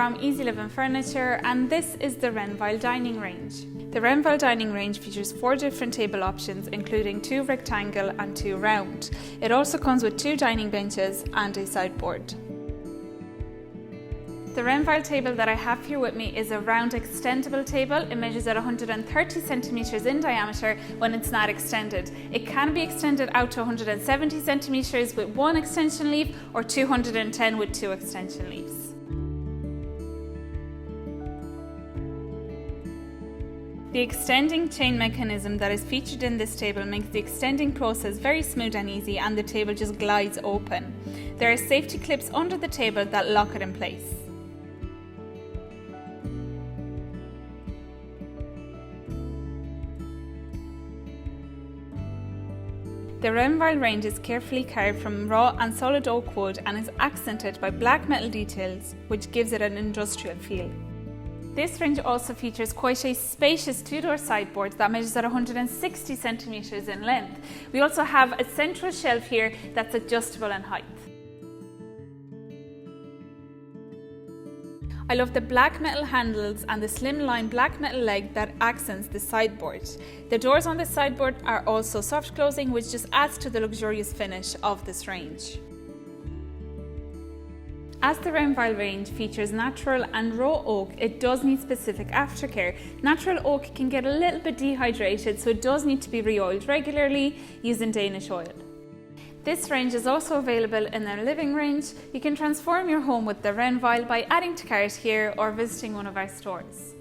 from Easy Living Furniture, and this is the Renvyle Dining Range. The Renvyle Dining Range features 4 different table options, including 2 rectangle and 2 round. It also comes with 2 dining benches and a sideboard. The Renvyle table that I have here with me is a round extendable table. It measures at 130 centimetres in diameter when it's not extended. It can be extended out to 170 centimetres with 1 extension leaf or 210 with 2 extension leaves. The extending chain mechanism that is featured in this table makes the extending process very smooth and easy, and the table just glides open. There are safety clips under the table that lock it in place. The Renvyle range is carefully carved from raw and solid oak wood and is accented by black metal details, which gives it an industrial feel. This range also features quite a spacious 2-door sideboard that measures at 160 centimetres in length. We also have a central shelf here that's adjustable in height. I love the black metal handles and the slimline black metal leg that accents the sideboard. The doors on the sideboard are also soft closing, which just adds to the luxurious finish of this range. As the Renvyle range features natural and raw oak, it does need specific aftercare. Natural oak can get a little bit dehydrated, so it does need to be re-oiled regularly using Danish oil. This range is also available in the living range. You can transform your home with the Renvyle by adding to cart here or visiting one of our stores.